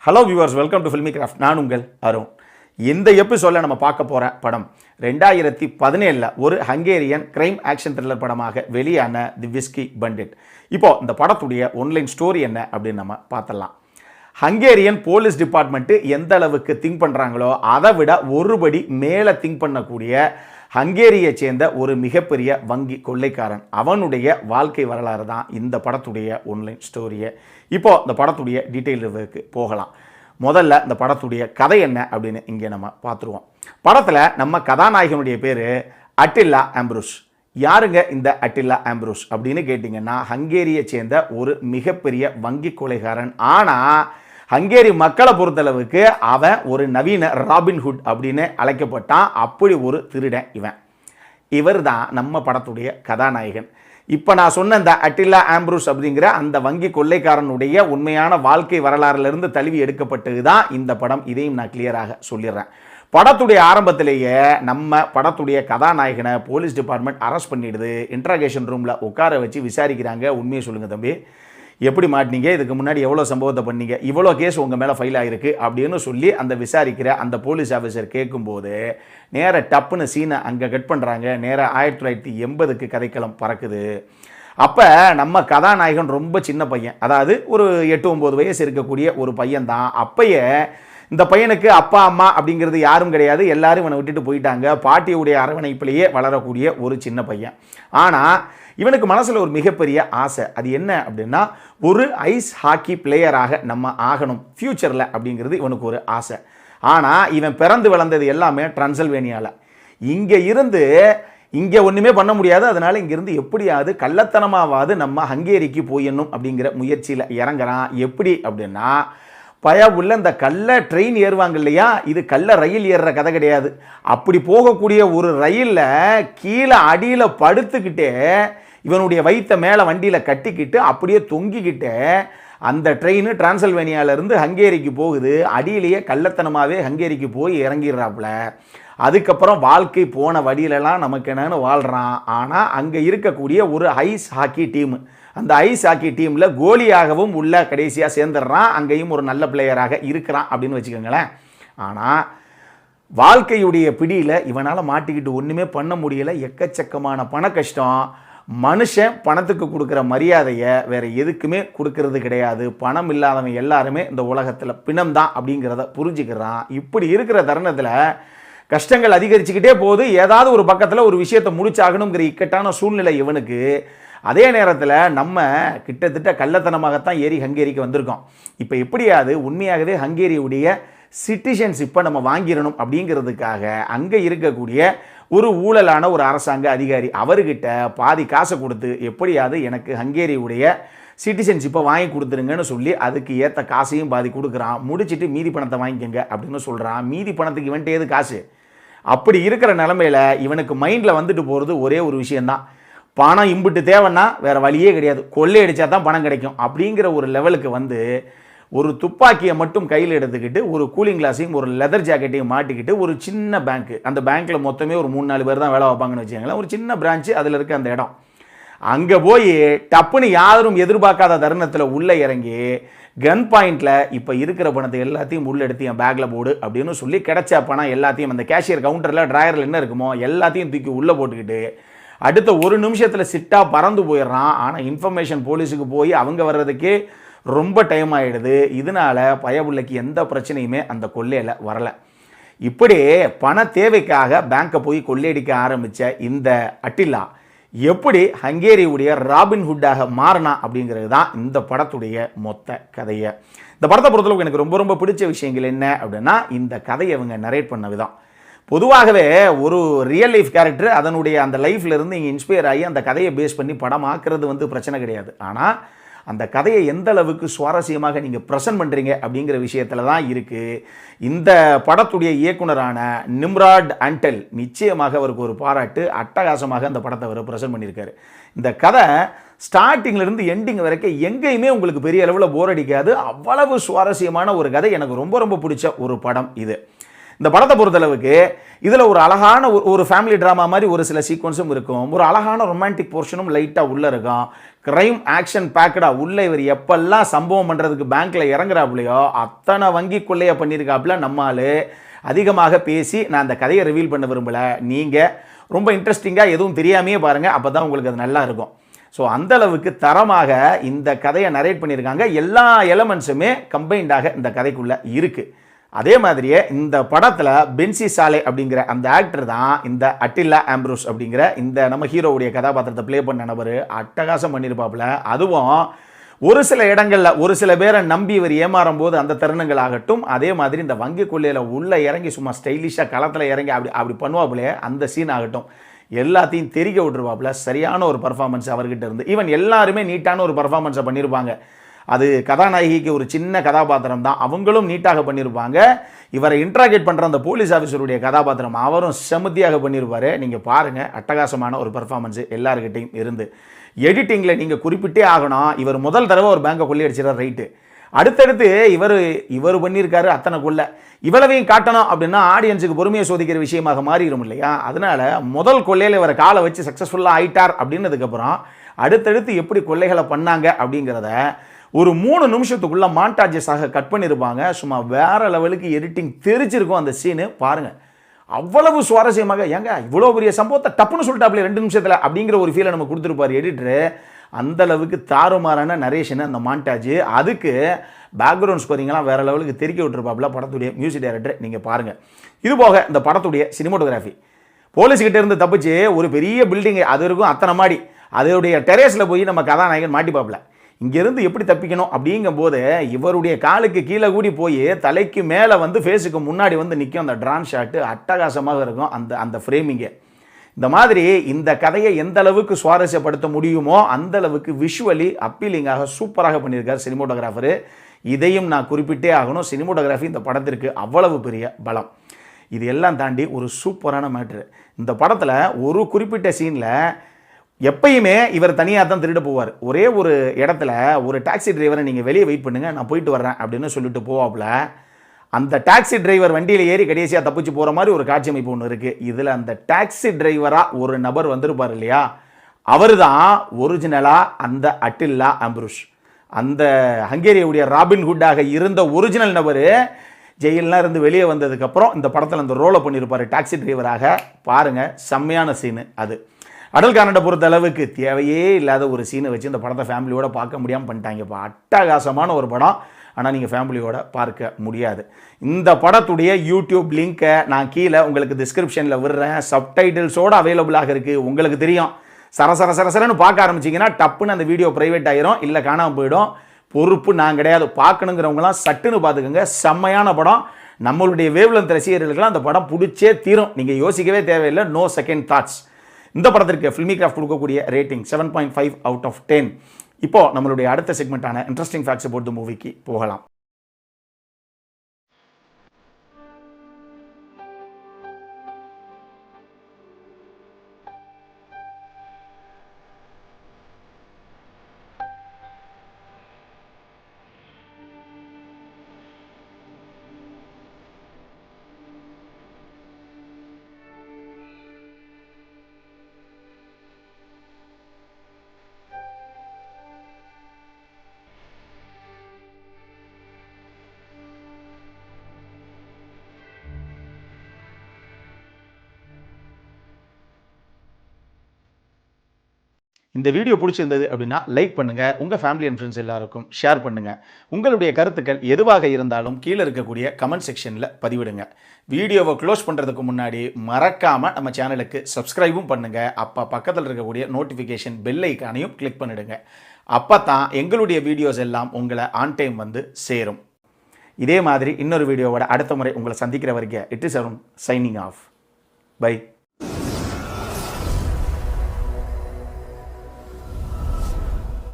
Hello viewers, welcome to filmi craft. நான் உங்கள் அருண். இந்த எபிசோடில் நம்ம பார்க்க போகிற படம் 2017 ஒரு ஹங்கேரியன் கிரைம் ஆக்ஷன் த்ரில்லர் படமாக வெளியான தி விஸ்கி பண்டிட். இப்போது இந்த படத்துடைய ஒன்லைன் ஸ்டோரி என்ன அப்படின்னு நம்ம பார்த்துடலாம். ஹங்கேரியன் போலீஸ் டிபார்ட்மெண்ட்டு எந்த அளவுக்கு திங்க் பண்ணுறாங்களோ அதை விட ஒருபடி மேலே திங்க் பண்ணக்கூடிய ஹங்கேரியை சேர்ந்த ஒரு மிகப்பெரிய வங்கி கொள்ளைக்காரன், அவனுடைய வாழ்க்கை வரலாறு தான் இந்த படத்துடைய ஒன்லைன் ஸ்டோரியை. இப்போது இந்த படத்துடைய டீட்டெயில் ரிவ்யூக்கு போகலாம். முதல்ல இந்த படத்துடைய கதை என்ன அப்படின்னு இங்கே நம்ம பார்த்துருவோம். படத்தில் நம்ம கதாநாயகனுடைய பேர் அட்டில்லா ஆம்ப்ரூஸ். யாருங்க இந்த அட்டில்லா ஆம்ப்ரூஸ் அப்படின்னு கேட்டிங்கன்னா, ஹங்கேரியை சேர்ந்த ஒரு மிகப்பெரிய வங்கி கொலைகாரன். ஆனால் ஹங்கேரி மக்களை பொறுத்தளவுக்கு அவன் ஒரு நவீன ராபின்ஹுட் அப்படின்னு அழைக்கப்பட்டான். அப்படி ஒரு திருடன் இவர் தான் நம்ம படத்துடைய கதாநாயகன். இப்போ நான் சொன்ன இந்த அட்டில்லா ஆம்ப்ரூஸ் அப்படிங்கிற அந்த வங்கி கொள்ளைக்காரனுடைய உண்மையான வாழ்க்கை வரலாறுலேருந்து தழுவி எடுக்கப்பட்டது தான் இந்த படம். இதையும் நான் கிளியராக சொல்லிடுறேன். படத்துடைய ஆரம்பத்திலேயே நம்ம படத்துடைய கதாநாயகனை போலீஸ் டிபார்ட்மெண்ட் அரெஸ்ட் பண்ணிடுது. இன்ட்ராகேஷன் ரூமில் உட்கார வச்சு விசாரிக்கிறாங்க. உண்மையை சொல்லுங்கள் தம்பி, எப்படி மாட்டினீங்க, இதுக்கு முன்னாடி எவ்வளோ சம்பவத்தை பண்ணீங்க, இவ்வளோ கேஸ் உங்கள் மேலே ஃபைல் ஆகிருக்கு அப்படின்னு சொல்லி அந்த விசாரிக்கிற அந்த போலீஸ் ஆஃபீஸர் கேட்கும்போது நேராக டப்புன்னு சீனை அங்கே கட் பண்ணுறாங்க. நேராக 1980க்கு கதைக்களம் பறக்குது. அப்போ நம்ம கதாநாயகன் ரொம்ப சின்ன பையன், அதாவது ஒரு 8-9 வயசு இருக்கக்கூடிய ஒரு பையன் தான். அப்பயே இந்த பையனுக்கு அப்பா அம்மா அப்படிங்கிறது யாரும் கிடையாது, எல்லாரும் இவனை விட்டுட்டு போயிட்டாங்க. பாட்டியுடைய அரவணைப்பிலேயே வளரக்கூடிய ஒரு சின்ன பையன். ஆனால் இவனுக்கு மனசில் ஒரு மிகப்பெரிய ஆசை. அது என்ன அப்படின்னா, ஒரு ஐஸ் ஹாக்கி பிளேயராக நம்ம ஆகணும் ஃப்யூச்சரில் அப்படிங்கிறது இவனுக்கு ஒரு ஆசை. ஆனால் இவன் பிறந்து வளர்ந்தது எல்லாமே டிரான்சில்வேனியாவில். இங்கே ஒன்றுமே பண்ண முடியாது. அதனால் இங்கேருந்து எப்படியாவது கள்ளத்தனமாவது நம்ம ஹங்கேரிக்கு போயிடணும் அப்படிங்கிற முயற்சியில் இறங்குறான். எப்படி அப்படின்னா, உள்ள இந்த கள்ள ட்ரெயின் ஏறுவாங்க இல்லையா, இது கள்ள ரயில் ஏறுற கதை கிடையாது. அப்படி போகக்கூடிய ஒரு ரயிலில் கீழே அடியில் படுத்துக்கிட்டே இவனுடைய வயிற்ற மேலே வண்டியில் கட்டிக்கிட்டு அப்படியே தொங்கிக்கிட்டு அந்த ட்ரெயின் டிரான்சில்வேனியாவிலேருந்து ஹங்கேரிக்கு போகுது. அடியிலேயே கள்ளத்தனமாகவே ஹங்கேரிக்கு போய் இறங்கிடுறாப்புல. அதுக்கப்புறம் வாழ்க்கை போன வழியிலலாம் நமக்கு என்னன்னு வாழ்கிறான். ஆனால் அங்கே இருக்கக்கூடிய ஒரு ஐஸ் ஹாக்கி டீமு, அந்த ஐஸ் ஹாக்கி டீமில் கோலியாகவும் உள்ள கடைசியாக சேர்ந்துடுறான். அங்கேயும் ஒரு நல்ல பிளேயராக இருக்கிறான் அப்படின்னு வச்சுக்கோங்களேன். ஆனால் வாழ்க்கையுடைய பிடியில் இவனால் மாட்டிக்கிட்டு ஒன்றுமே பண்ண முடியலை. எக்கச்சக்கமான பண கஷ்டம். மனுஷன் பணத்துக்கு கொடுக்குற மரியாதையை வேறு எதுக்குமே கொடுக்கறது கிடையாது. பணம் இல்லாதவன் எல்லாருமே இந்த உலகத்தில் பிணம்தான் அப்படிங்கிறத புரிஞ்சுக்கிறான். இப்படி இருக்கிற தருணத்தில் கஷ்டங்கள் அதிகரிச்சுக்கிட்டே போகுது. ஏதாவது ஒரு பக்கத்தில் ஒரு விஷயத்தை முடிச்சாகணுங்கிற இக்கட்டான சூழ்நிலை இவனுக்கு. அதே நேரத்தில் நம்ம கிட்டத்தட்ட கள்ளத்தனமாகத்தான் ஏறி ஹங்கேரிக்கு வந்திருக்கோம். இப்போ எப்படியாவது உண்மையாகவே ஹங்கேரியுடைய சிட்டிசன்ஷிப்பை நம்ம வாங்கிடணும் அப்படிங்கிறதுக்காக அங்கே இருக்கக்கூடிய ஒரு ஊழலான ஒரு அரசாங்க அதிகாரி, அவர்கிட்ட பாதி காசை கொடுத்து எப்படியாவது எனக்கு ஹங்கேரியுடைய சிட்டிசன்ஷிப்பை வாங்கி கொடுத்துருங்கன்னு சொல்லி அதுக்கு ஏற்ற காசையும் பாதி கொடுக்குறான். முடிச்சுட்டு மீதி பணத்தை வாங்கிக்கங்க அப்படின்னு சொல்கிறான். மீதி பணத்துக்கு இவன்ட்டு ஏது காசு? அப்படி இருக்கிற நிலமையில் இவனுக்கு மைண்டில் வந்துட்டு போகிறது ஒரே ஒரு விஷயந்தான், பணம் இம்புட்டு தேவைன்னா வேறு வழியே கிடையாது, கொள்ளையடிச்சா தான் பணம் கிடைக்கும் அப்படிங்கிற ஒரு லெவலுக்கு வந்து ஒரு துப்பாக்கியை மட்டும் கையில் எடுத்துக்கிட்டு ஒரு கூலிங் கிளாஸையும் ஒரு லெதர் ஜாக்கெட்டையும் மாட்டிக்கிட்டு ஒரு சின்ன பேங்க்கு, அந்த பேங்க்கில் மொத்தமே ஒரு 3-4 பேர் தான் வேலை வைப்பாங்கன்னு வச்சுக்கோங்களேன், ஒரு சின்ன பிரான்ச்சு, அதில் இருக்க அந்த இடம், அங்கே போய் டப்புன்னு யாரும் எதிர்பார்க்காத தருணத்தில் உள்ளே இறங்கி கன் பாயிண்டில் இப்போ இருக்கிற பணத்தை எல்லாத்தையும் உள்ளே எடுத்து என் பேக்கில் போடு அப்படின்னு சொல்லி கிடைச்ச பணம் எல்லாத்தையும் அந்த கேஷியர் கவுண்டரில் ட்ராயரில் என்ன இருக்குமோ எல்லாத்தையும் தூக்கி உள்ளே போட்டுக்கிட்டு அடுத்த ஒரு நிமிஷத்தில் சிட்டாக பறந்து போயிடுறான். ஆனால் இன்ஃபர்மேஷன் போலீஸுக்கு போய் அவங்க வர்றதுக்கே ரொம்ப டைம் ஆகிடுது. இதனால் பயபுள்ளைக்கு எந்த பிரச்சனையுமே அந்த கொள்ளையில் வரலை. இப்படி பண தேவைக்காக பேங்கை போய் கொள்ளையடிக்க ஆரம்பித்த இந்த அட்டில்லா எப்படி ஹங்கேரியுடைய ராபின்ஹுட்டாக மாறினா அப்படிங்கிறது தான் இந்த படத்துடைய மொத்த கதையை. இந்த படத்தை பொறுத்தளவுக்கு எனக்கு ரொம்ப ரொம்ப பிடிச்ச விஷயங்கள் என்ன அப்படின்னா, இந்த கதையை அவங்க நரேட் பண்ண விதம். பொதுவாகவே ஒரு ரியல் லைஃப் கேரக்டர் அதனுடைய அந்த லைஃப்லேருந்து இங்கே இன்ஸ்பயர் ஆகி அந்த கதையை பேஸ் பண்ணி படமாக்குறது பிரச்சனை கிடையாது. ஆனால் அந்த கதையை எந்த அளவுக்கு சுவாரஸ்யமாக நீங்கள் ப்ரெசென்ட் பண்ணுறீங்க அப்படிங்கிற விஷயத்தில் தான் இருக்குது. இந்த படத்துடைய இயக்குனரான நிம்ராட் அண்டல் நிச்சயமாக அவருக்கு ஒரு பாராட்டு. அட்டகாசமாக அந்த படத்தை அவர் ப்ரெசென்ட் பண்ணியிருக்காரு. இந்த கதை ஸ்டார்டிங்லேருந்து எண்டிங் வரைக்கும் எங்கேயுமே உங்களுக்கு பெரிய அளவில் போர் அடிக்காது. அவ்வளவு சுவாரஸ்யமான ஒரு கதை. எனக்கு ரொம்ப ரொம்ப பிடிச்ச ஒரு படம் இது. இந்த படத்தை பொறுத்தளவுக்கு இதில் ஒரு அழகான ஒரு ஃபேமிலி ட்ராமா மாதிரி ஒரு சில சீக்வன்ஸும் இருக்கும், ஒரு அழகான ரொமான்டிக் போர்ஷனும் லைட்டாக உள்ளே இருக்கும், கிரைம் ஆக்ஷன் பேக்கடாக உள்ள இவர் எப்பெல்லாம் சம்பவம் பண்ணுறதுக்கு பேங்க்கில் இறங்குறாப்புலையோ அத்தனை வங்கி கொள்ளையை பண்ணியிருக்காப்புல நம்மால். அதிகமாக பேசி நான் அந்த கதையை ரிவீல் பண்ண விரும்பலை, நீங்கள் ரொம்ப இன்ட்ரெஸ்டிங்காக எதுவும் தெரியாமையே பாருங்கள், அப்போ தான் உங்களுக்கு அது நல்லா இருக்கும். ஸோ அந்தளவுக்கு தரமாக இந்த கதையை நரேட் பண்ணியிருக்காங்க, எல்லா எலமெண்ட்ஸுமே கம்பைண்டாக இந்த கதைக்குள்ளே இருக்குது. அதே மாதிரியே இந்த படத்தில் பென்சி சாலே அப்படிங்கிற அந்த ஆக்டர் தான் இந்த அட்டில்லா ஆம்ப்ரூஸ் அப்படிங்கிற இந்த நம்ம ஹீரோவுடைய கதாபாத்திரத்தை ப்ளே பண்ண நபர் அட்டகாசம் பண்ணியிருப்பாப்புல. அதுவும் ஒரு சில இடங்களில் ஒரு சில பேரை நம்பி இவர் ஏமாறும் போது அந்த தருணங்கள் ஆகட்டும், அதே மாதிரி இந்த வங்கி கொள்ளையில் உள்ளே இறங்கி சும்மா ஸ்டைலிஷாக களத்தில் இறங்கி அப்படி பண்ணுவாப்புலே அந்த சீன் ஆகட்டும், எல்லாத்தையும் தெரிக்க விட்டுருவாப்புல. சரியான ஒரு பர்ஃபார்மன்ஸ் அவர்கிட்ட இருந்து. ஈவன் எல்லாருமே நீட்டான ஒரு பர்ஃபார்மன்ஸை பண்ணியிருப்பாங்க. அது கதாநாயகிக்கு ஒரு சின்ன கதாபாத்திரம் தான், அவங்களும் நீட்டாக பண்ணியிருப்பாங்க. இவரை இன்ட்ராகேட் பண்ணுற அந்த போலீஸ் ஆஃபீஸருடைய கதாபாத்திரம் அவரும் செமத்தியாக பண்ணியிருப்பார். நீங்கள் பாருங்கள், அட்டகாசமான ஒரு பர்ஃபார்மன்ஸு எல்லாருக்கிட்டையும் இருந்து. எடிட்டிங்கில் நீங்கள் குறிப்பிட்டே ஆகணும், இவர் முதல் தடவை ஒரு பேங்கை கொள்ளையடிச்சிடறார், ரைட்டு. அடுத்தடுத்து இவர் பண்ணியிருக்காரு அத்தனை கொள்ளை. இவ்வளவையும் காட்டணும் அப்படின்னா ஆடியன்ஸுக்கு பொறுமையை சோதிக்கிற விஷயமாக மாறிடும் இல்லையா? அதனால் முதல் கொள்ளையில் இவரை காலை வச்சு சக்ஸஸ்ஃபுல்லாக ஆயிட்டார் அப்படின்னதுக்கப்புறம் அடுத்தடுத்து எப்படி கொள்ளைகளை பண்ணாங்க அப்படிங்கிறத ஒரு 3 நிமிஷத்துக்குள்ளே மாண்டாஜஸாக கட் பண்ணியிருப்பாங்க. சும்மா வேறு லெவலுக்கு எடிட்டிங் தெரிச்சிருக்கும் அந்த சீனு. பாருங்கள், அவ்வளவு சுவாரஸ்யமாக, ஏங்க இவ்வளோ பெரிய சம்பவத்தை டப்புன்னு சொல்லிட்டாப்ல 2 நிமிஷத்தில் அப்படிங்கிற ஒரு ஃபீலை நம்ம கொடுத்துருப்பார் எடிட்டரு. அந்தளவுக்கு தாறுமாறான நரேஷன் அந்த மாண்டாஜ். அதுக்கு பேக்ரவுண்ட் ஸ்கோரிங்லாம் வேறு லெவலுக்கு தெரிக்க விட்டுருப்பாப்புல படத்துடைய மியூசிக் டைரக்டர். நீங்கள் பாருங்கள். இது போக இந்த படத்துடைய சினிமோட்டோகிராஃபி, போலீஸ்கிட்ட இருந்து தப்பிச்சு ஒரு பெரிய பில்டிங் அது இருக்கும், அத்தனை மாடி, அதோடைய டெரேஸில் போய் நம்ம கதாநாயகன் மாட்டிப்பாப்புல. இங்கேருந்து எப்படி தப்பிக்கணும் அப்படிங்கும்போது இவருடைய காலுக்கு கீழே கூடி போய் தலைக்கு மேலே வந்து ஃபேஸுக்கு முன்னாடி வந்து நிற்கும் அந்த ட்ரான் ஷாட்டு. அட்டகாசமாக இருக்கும் அந்த ஃப்ரேமிங்கு. இந்த மாதிரி இந்த கதையை எந்த அளவுக்கு சுவாரஸ்யப்படுத்த முடியுமோ அந்த அளவுக்கு விஷுவலி அப்பீலிங்காக சூப்பராக பண்ணியிருக்கார் சினிமோட்டோகிராஃபரு. இதையும் நான் குறிப்பிட்டே ஆகணும், சினிமோட்டோகிராஃபி இந்த படத்திற்கு அவ்வளவு பெரிய பலம். இது எல்லாம் தாண்டி ஒரு சூப்பரான மேட்ரு. இந்த படத்தில் ஒரு குறிப்பிட்ட சீனில் எப்பயுமே இவர் தனியாக தான் திருட போவார். ஒரே ஒரு இடத்துல ஒரு டாக்ஸி டிரைவரை நீங்கள் வெளியே வெயிட் பண்ணுங்கள், நான் போயிட்டு வர்றேன் அப்படின்னு சொல்லிட்டு போவாப்புல. அந்த டாக்ஸி டிரைவர் வண்டியில் ஏறி கடைசியாக தப்பிச்சு போகிற மாதிரி ஒரு காட்சி அமைப்பு ஒன்று இருக்குது. இதில் அந்த டாக்ஸி டிரைவராக ஒரு நபர் வந்திருப்பார் இல்லையா, அவர் தான் ஒரிஜினலாக அந்த அட்டில்லா ஆம்ப்ரூஸ். அந்த ஹங்கேரியுடைய ராபின்ஹுட்டாக இருந்த ஒரிஜினல் நபர் ஜெயிலெலாம் இருந்து வெளியே வந்ததுக்கப்புறம் இந்த படத்தில் அந்த ரோலை பண்ணியிருப்பார் டாக்ஸி டிரைவராக. பாருங்கள், செம்மையான சீனு அது. அடல் கார்னட்டை பொறுத்த அளவுக்கு தேவையே இல்லாத ஒரு சீனை வச்சு இந்த படத்தை ஃபேமிலியோட பார்க்க முடியாமல் பண்ணிட்டாங்கப்பா. அட்டகாசமான ஒரு படம், ஆனால் நீங்கள் ஃபேமிலியோட பார்க்க முடியாது. இந்த படத்துடைய யூடியூப் லிங்க்கை நான் கீழே உங்களுக்கு டிஸ்கிரிப்ஷனில் விடுறேன். சப்டைட்டில்ஸோடு அவைலபிளாக இருக்குது. உங்களுக்கு தெரியும், சரசரன்னு பார்க்க ஆரம்பிச்சிங்கன்னா டப்புன்னு அந்த வீடியோ ப்ரைவேட் ஆகிரும், இல்லை காணாமல் போயிடும். பொறுப்பு நான் கிடையாது, பார்க்கணுங்கிறவங்களாம் சட்டுன்னு பார்த்துக்கோங்க. செம்மையான படம். நம்மளுடைய வேவ்லென்த் ரசிகர்களுக்கெல்லாம் அந்த படம் பிடிச்சே தீரும், நீங்கள் யோசிக்கவே தேவையில்லை, நோ செகண்ட் தாட்ஸ். இந்த படத்திற்கு ஃபில்மிகிராஃப்ட் கொடுக்கக்கூடிய ரேட்டிங் 7.5 out of 10. இப்போ நம்மளுடைய அடுத்த செக்மெண்ட்டான இன்ட்ரெஸ்டிங் ஃபேக்ட்ஸ் அபவுட் தி மூவிக்கு போகலாம். இந்த வீடியோ பிடிச்சிருந்தது அப்படின்னா லைக் பண்ணுங்கள், உங்கள் ஃபேமிலி அண்ட் ஃப்ரெண்ட்ஸ் எல்லாருக்கும் ஷேர் பண்ணுங்கள். உங்களுடைய கருத்துக்கள் எதுவாக இருந்தாலும் கீழே இருக்கக்கூடிய கமெண்ட் செக்ஷனில் பதிவிடுங்க. வீடியோவை க்ளோஸ் பண்ணுறதுக்கு முன்னாடி மறக்காமல் நம்ம சேனலுக்கு சப்ஸ்கிரைபும் பண்ணுங்கள். அப்போ பக்கத்தில் இருக்கக்கூடிய நோட்டிஃபிகேஷன் பெல் ஐக்கானையும் கிளிக் பண்ணிவிடுங்க. அப்போ தான் எங்களுடைய வீடியோஸ் எல்லாம் உங்களை ஆன் டைம் வந்து சேரும். இதே மாதிரி இன்னொரு வீடியோவோட அடுத்த முறை உங்களை சந்திக்கிற வரைக்கும் it is Arun signing off. By.